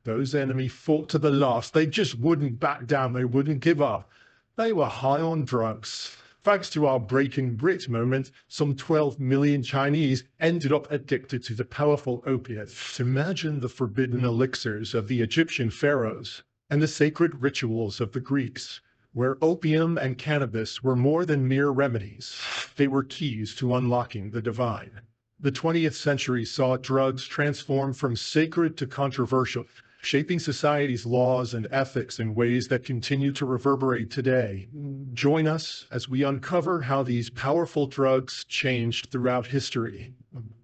Those enemy fought to the last. They just wouldn't back down. They wouldn't give up. They were high on drugs. Thanks to our breaking Brit moment, some 12 million Chinese ended up addicted to the powerful opiates. Imagine the forbidden elixirs of the Egyptian pharaohs and the sacred rituals of the Greeks, where opium and cannabis were more than mere remedies. They were keys to unlocking the divine. The 20th century saw drugs transform from sacred to controversial, shaping society's laws and ethics in ways that continue to reverberate today. Join us as we uncover how these powerful drugs changed throughout history.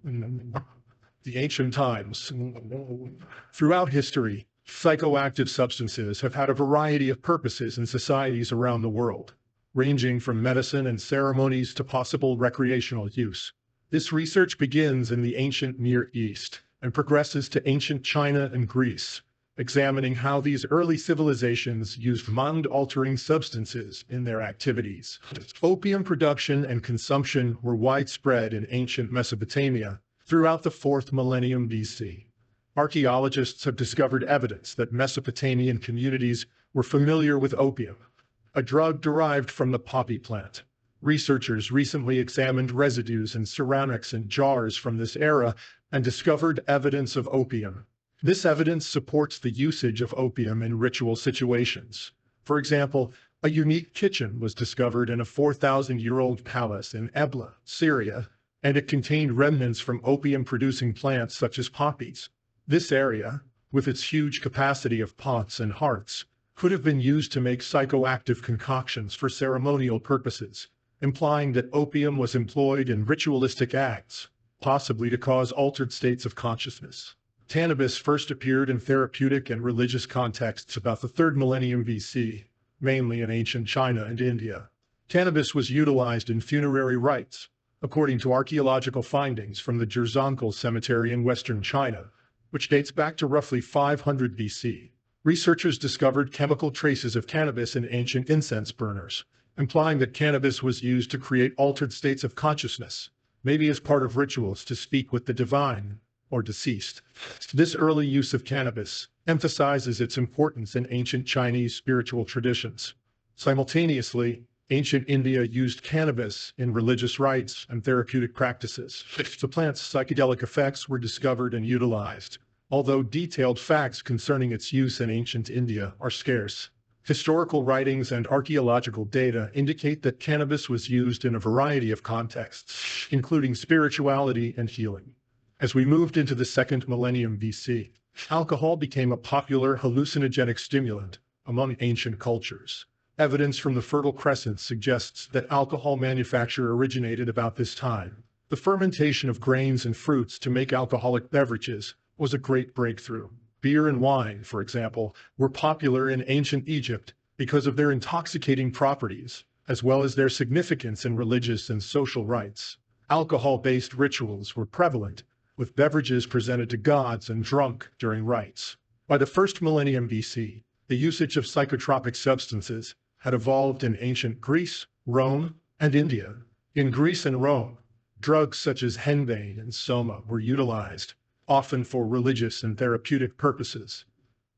The ancient times. Throughout history, psychoactive substances have had a variety of purposes in societies around the world, ranging from medicine and ceremonies to possible recreational use. This research begins in the ancient Near East and progresses to ancient China and Greece, examining how these early civilizations used mind-altering substances in their activities. Opium production and consumption were widespread in ancient Mesopotamia throughout the 4th millennium BC. Archaeologists have discovered evidence that Mesopotamian communities were familiar with opium, a drug derived from the poppy plant. Researchers recently examined residues in ceramics and jars from this era and discovered evidence of opium. This evidence supports the usage of opium in ritual situations. For example, a unique kitchen was discovered in a 4,000-year-old palace in Ebla, Syria, and it contained remnants from opium-producing plants such as poppies. This area, with its huge capacity of pots and hearts, could have been used to make psychoactive concoctions for ceremonial purposes, implying that opium was employed in ritualistic acts, possibly to cause altered states of consciousness. Cannabis first appeared in therapeutic and religious contexts about the 3rd millennium BC, mainly in ancient China and India. Cannabis was utilized in funerary rites, according to archaeological findings from the Jirzonkel Cemetery in western China, which dates back to roughly 500 BC. Researchers discovered chemical traces of cannabis in ancient incense burners, implying that cannabis was used to create altered states of consciousness, maybe as part of rituals to speak with the divine or deceased. This early use of cannabis emphasizes its importance in ancient Chinese spiritual traditions. Simultaneously, ancient India used cannabis in religious rites and therapeutic practices. The plant's psychedelic effects were discovered and utilized, although detailed facts concerning its use in ancient India are scarce. Historical writings and archaeological data indicate that cannabis was used in a variety of contexts, including spirituality and healing. As we moved into the 2nd millennium BC, alcohol became a popular hallucinogenic stimulant among ancient cultures. Evidence from the Fertile Crescent suggests that alcohol manufacture originated about this time. The fermentation of grains and fruits to make alcoholic beverages was a great breakthrough. Beer and wine, for example, were popular in ancient Egypt because of their intoxicating properties, as well as their significance in religious and social rites. Alcohol-based rituals were prevalent, with beverages presented to gods and drunk during rites. By the 1st millennium BC, the usage of psychotropic substances had evolved in ancient Greece, Rome, and India. In Greece and Rome, drugs such as henbane and soma were utilized, often for religious and therapeutic purposes.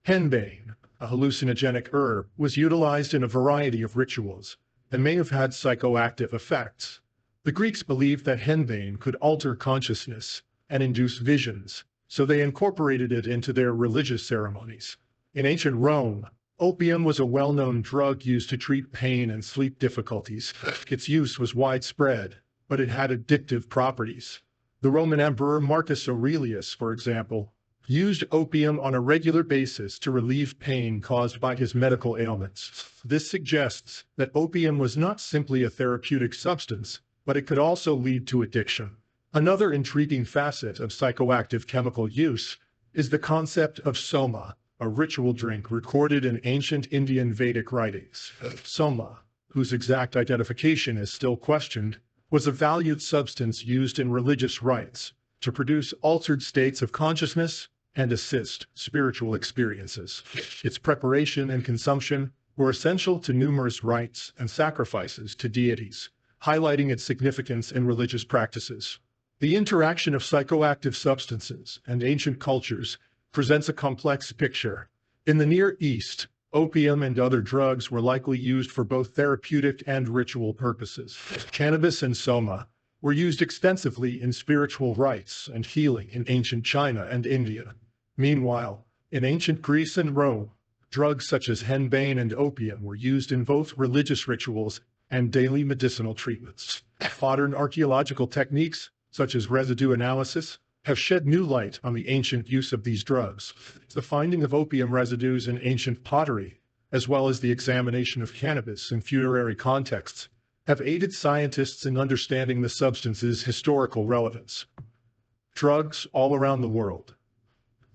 Henbane, a hallucinogenic herb, was utilized in a variety of rituals and may have had psychoactive effects. The Greeks believed that henbane could alter consciousness and induce visions, so they incorporated it into their religious ceremonies. In ancient Rome, opium was a well-known drug used to treat pain and sleep difficulties. Its use was widespread, but it had addictive properties. The Roman Emperor Marcus Aurelius, for example, used opium on a regular basis to relieve pain caused by his medical ailments. This suggests that opium was not simply a therapeutic substance, but it could also lead to addiction. Another intriguing facet of psychoactive chemical use is the concept of soma, a ritual drink recorded in ancient Indian Vedic writings. Soma, whose exact identification is still questioned, was a valued substance used in religious rites to produce altered states of consciousness and assist spiritual experiences. Its preparation and consumption were essential to numerous rites and sacrifices to deities, highlighting its significance in religious practices. The interaction of psychoactive substances and ancient cultures presents a complex picture. In the Near East, opium and other drugs were likely used for both therapeutic and ritual purposes. Cannabis and soma were used extensively in spiritual rites and healing in ancient China and India. Meanwhile, in ancient Greece and Rome, drugs such as henbane and opium were used in both religious rituals and daily medicinal treatments. Modern archaeological techniques, such as residue analysis, have shed new light on the ancient use of these drugs. The finding of opium residues in ancient pottery, as well as the examination of cannabis in funerary contexts, have aided scientists in understanding the substance's historical relevance. Drugs all around the world.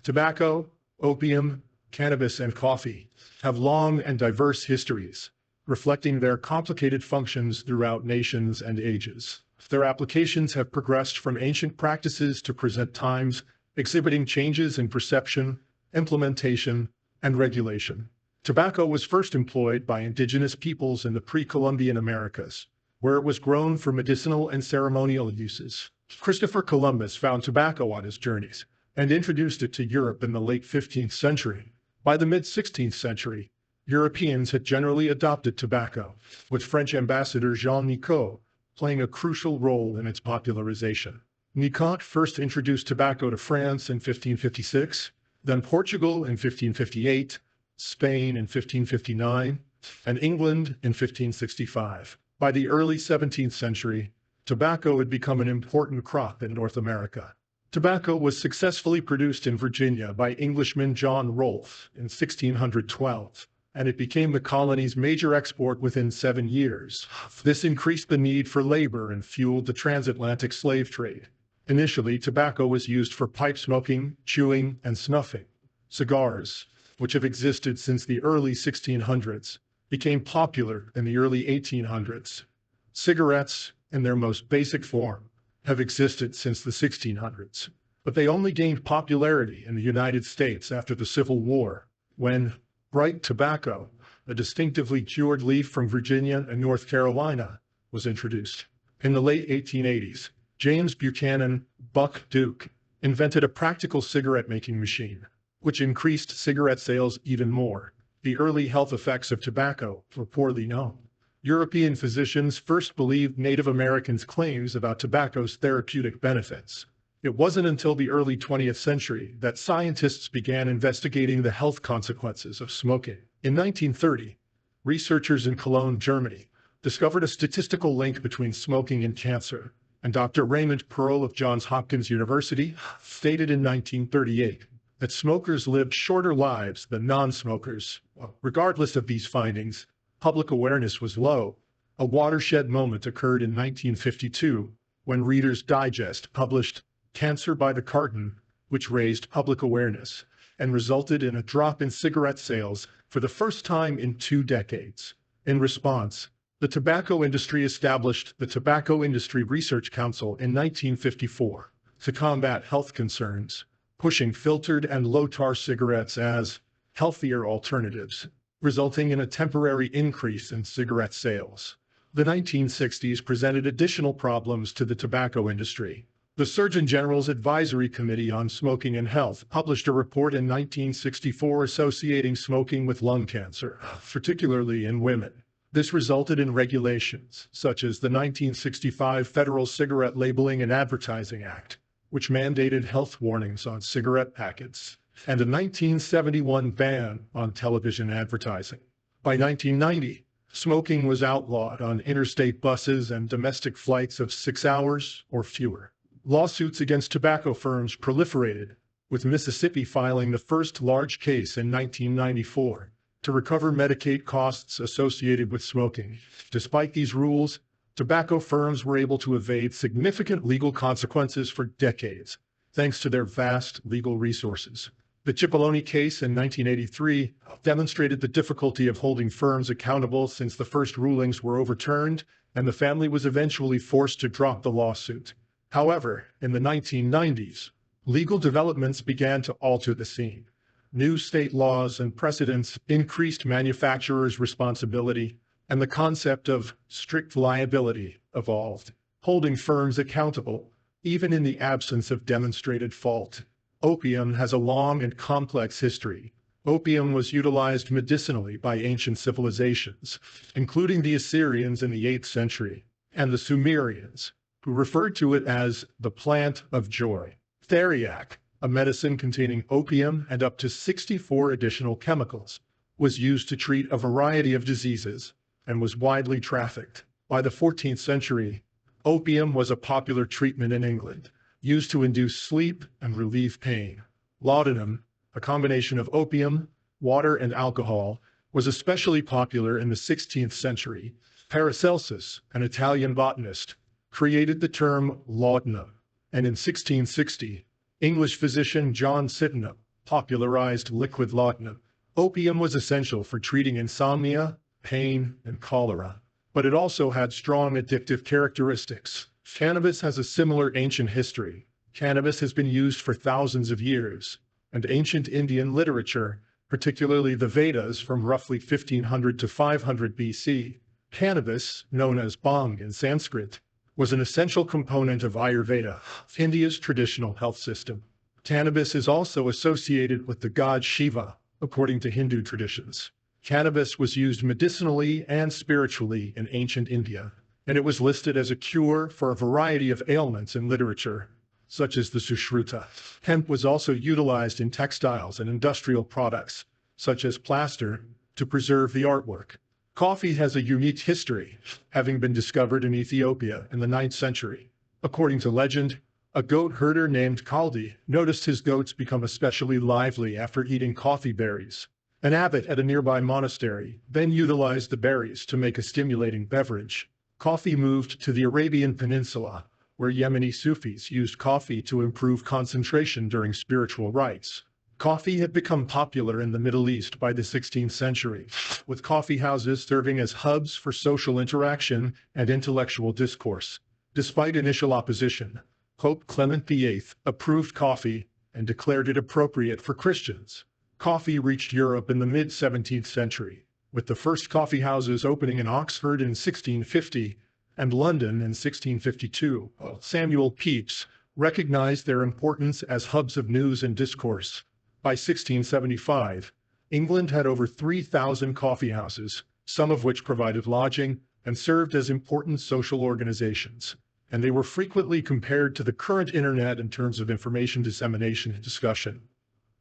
Tobacco, opium, cannabis, and coffee have long and diverse histories, reflecting their complicated functions throughout nations and ages. Their applications have progressed from ancient practices to present times, exhibiting changes in perception, implementation, and regulation. Tobacco was first employed by indigenous peoples in the pre-Columbian Americas, where it was grown for medicinal and ceremonial uses. Christopher Columbus found tobacco on his journeys and introduced it to Europe in the late 15th century. By the mid-16th century, Europeans had generally adopted tobacco, with French ambassador Jean Nicot playing a crucial role in its popularization. Nicot first introduced tobacco to France in 1556, then Portugal in 1558, Spain in 1559, and England in 1565. By the early 17th century, tobacco had become an important crop in North America. Tobacco was successfully produced in Virginia by Englishman John Rolfe in 1612, and it became the colony's major export within 7 years. This increased the need for labor and fueled the transatlantic slave trade. Initially, tobacco was used for pipe smoking, chewing, and snuffing. Cigars, which have existed since the early 1600s, became popular in the early 1800s. Cigarettes, in their most basic form, have existed since the 1600s, but they only gained popularity in the United States after the Civil War, when bright tobacco, a distinctively cured leaf from Virginia and North Carolina, was introduced. In the late 1880s, James Buchanan "Buck" Duke invented a practical cigarette-making machine, which increased cigarette sales even more. The early health effects of tobacco were poorly known. European physicians first believed Native Americans' claims about tobacco's therapeutic benefits. It wasn't until the early 20th century that scientists began investigating the health consequences of smoking. In 1930, researchers in Cologne, Germany, discovered a statistical link between smoking and cancer, and Dr. Raymond Pearl of Johns Hopkins University stated in 1938 that smokers lived shorter lives than non-smokers. Regardless of these findings, public awareness was low. A watershed moment occurred in 1952 when Reader's Digest published Cancer by the Carton, which raised public awareness and resulted in a drop in cigarette sales for the first time in 2 decades. In response, the tobacco industry established the Tobacco Industry Research Council in 1954 to combat health concerns, pushing filtered and low-tar cigarettes as healthier alternatives, resulting in a temporary increase in cigarette sales. The 1960s presented additional problems to the tobacco industry. The Surgeon General's Advisory Committee on Smoking and Health published a report in 1964 associating smoking with lung cancer, particularly in women. This resulted in regulations, such as the 1965 Federal Cigarette Labeling and Advertising Act, which mandated health warnings on cigarette packets, and a 1971 ban on television advertising. By 1990, smoking was outlawed on interstate buses and domestic flights of 6 hours or fewer. Lawsuits against tobacco firms proliferated, with Mississippi filing the first large case in 1994 to recover Medicaid costs associated with smoking. Despite these rules, tobacco firms were able to evade significant legal consequences for decades, thanks to their vast legal resources. The Cipollone case in 1983 demonstrated the difficulty of holding firms accountable since the first rulings were overturned, and the family was eventually forced to drop the lawsuit. However, in the 1990s, legal developments began to alter the scene. New state laws and precedents increased manufacturers' responsibility, and the concept of strict liability evolved, holding firms accountable, even in the absence of demonstrated fault. Opium has a long and complex history. Opium was utilized medicinally by ancient civilizations, including the Assyrians in the 8th century and the Sumerians, who referred to it as the plant of joy. Theriac, a medicine containing opium and up to 64 additional chemicals, was used to treat a variety of diseases and was widely trafficked. By the 14th century, opium was a popular treatment in England, used to induce sleep and relieve pain. Laudanum, a combination of opium, water, and alcohol, was especially popular in the 16th century. Paracelsus, an Italian botanist, created the term laudanum, and in 1660, English physician John Sydenham popularized liquid laudanum. Opium was essential for treating insomnia, pain, and cholera, but it also had strong addictive characteristics. Cannabis has a similar ancient history. Cannabis has been used for thousands of years, and ancient Indian literature, particularly the Vedas from roughly 1500 to 500 BC, cannabis, known as bhang in Sanskrit, was an essential component of Ayurveda, India's traditional health system. Cannabis is also associated with the god Shiva, according to Hindu traditions. Cannabis was used medicinally and spiritually in ancient India, and it was listed as a cure for a variety of ailments in literature, such as the Sushruta. Hemp was also utilized in textiles and industrial products, such as plaster, to preserve the artwork. Coffee has a unique history, having been discovered in Ethiopia in the 9th century. According to legend, a goat herder named Kaldi noticed his goats become especially lively after eating coffee berries. An abbot at a nearby monastery then utilized the berries to make a stimulating beverage. Coffee moved to the Arabian Peninsula, where Yemeni Sufis used coffee to improve concentration during spiritual rites. Coffee had become popular in the Middle East by the 16th century, with coffee houses serving as hubs for social interaction and intellectual discourse. Despite initial opposition, Pope Clement VIII approved coffee and declared it appropriate for Christians. Coffee reached Europe in the mid-17th century, with the first coffee houses opening in Oxford in 1650 and London in 1652. Samuel Pepys recognized their importance as hubs of news and discourse. By 1675, England had over 3,000 coffee houses, some of which provided lodging and served as important social organizations, and they were frequently compared to the current internet in terms of information dissemination and discussion.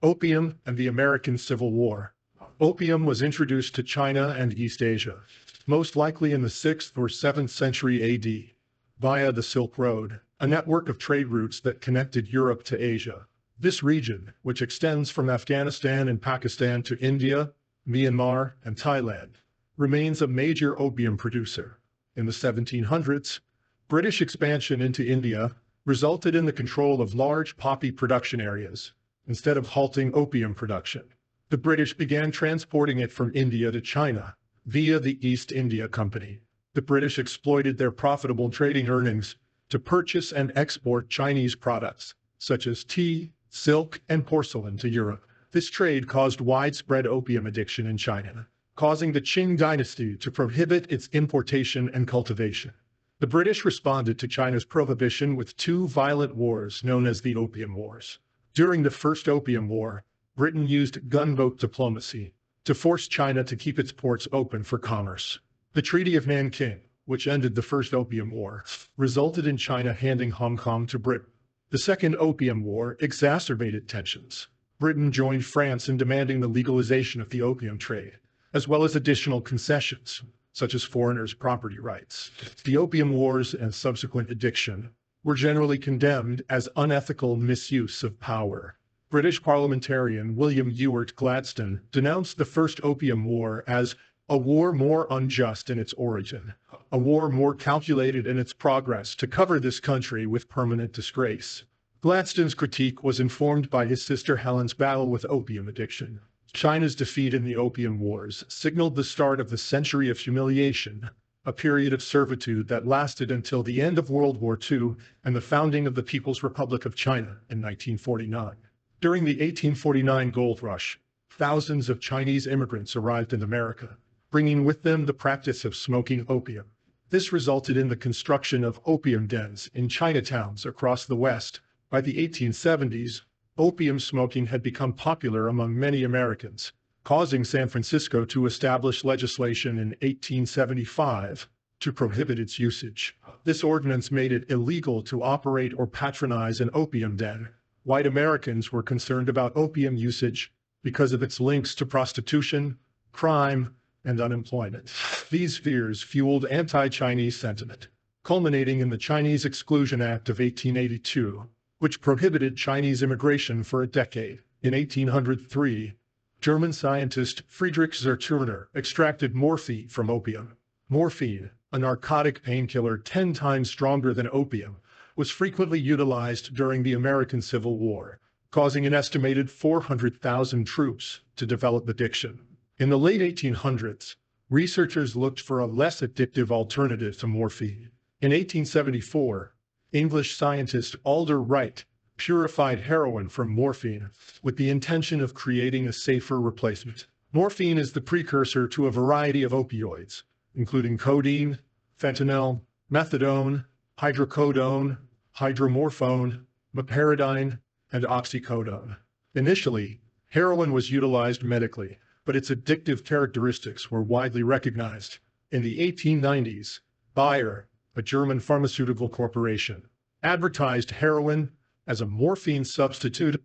Opium and the American Civil War. Opium was introduced to China and East Asia, most likely in the 6th or 7th century AD, via the Silk Road, a network of trade routes that connected Europe to Asia. This region, which extends from Afghanistan and Pakistan to India, Myanmar, and Thailand, remains a major opium producer. In the 1700s, British expansion into India resulted in the control of large poppy production areas, instead of halting opium production. The British began transporting it from India to China via the East India Company. The British exploited their profitable trading earnings to purchase and export Chinese products, such as tea, silk, and porcelain to Europe. This trade caused widespread opium addiction in China, causing the Qing dynasty to prohibit its importation and cultivation. The British responded to China's prohibition with two violent wars known as the Opium Wars. During the First Opium War, Britain used gunboat diplomacy to force China to keep its ports open for commerce. The Treaty of Nanking, which ended the First Opium War, resulted in China handing Hong Kong to Britain. The Second Opium War exacerbated tensions. Britain joined France in demanding the legalization of the opium trade, as well as additional concessions, such as foreigners' property rights. The Opium Wars and subsequent addiction were generally condemned as unethical misuse of power. British parliamentarian William Ewart Gladstone denounced the First Opium War as a war more unjust in its origin, a war more calculated in its progress to cover this country with permanent disgrace. Gladstone's critique was informed by his sister Helen's battle with opium addiction. China's defeat in the Opium Wars signaled the start of the Century of Humiliation, a period of servitude that lasted until the end of World War II and the founding of the People's Republic of China in 1949. During the 1849 gold rush, thousands of Chinese immigrants arrived in America, bringing with them the practice of smoking opium. This resulted in the construction of opium dens in Chinatowns across the West. By the 1870s, opium smoking had become popular among many Americans, causing San Francisco to establish legislation in 1875 to prohibit its usage. This ordinance made it illegal to operate or patronize an opium den. White Americans were concerned about opium usage because of its links to prostitution, crime, and unemployment. These fears fueled anti-Chinese sentiment, culminating in the Chinese Exclusion Act of 1882, which prohibited Chinese immigration for a decade. In 1803, German scientist Friedrich Zerturner extracted morphine from opium. Morphine, a narcotic painkiller 10 times stronger than opium, was frequently utilized during the American Civil War, causing an estimated 400,000 troops to develop addiction. In the late 1800s, researchers looked for a less addictive alternative to morphine. In 1874, English scientist Alder Wright purified heroin from morphine with the intention of creating a safer replacement. Morphine is the precursor to a variety of opioids, including codeine, fentanyl, methadone, hydrocodone, hydromorphone, meperidine, and oxycodone. Initially, heroin was utilized medically, but its addictive characteristics were widely recognized. In the 1890s, Bayer, a German pharmaceutical corporation, advertised heroin as a morphine substitute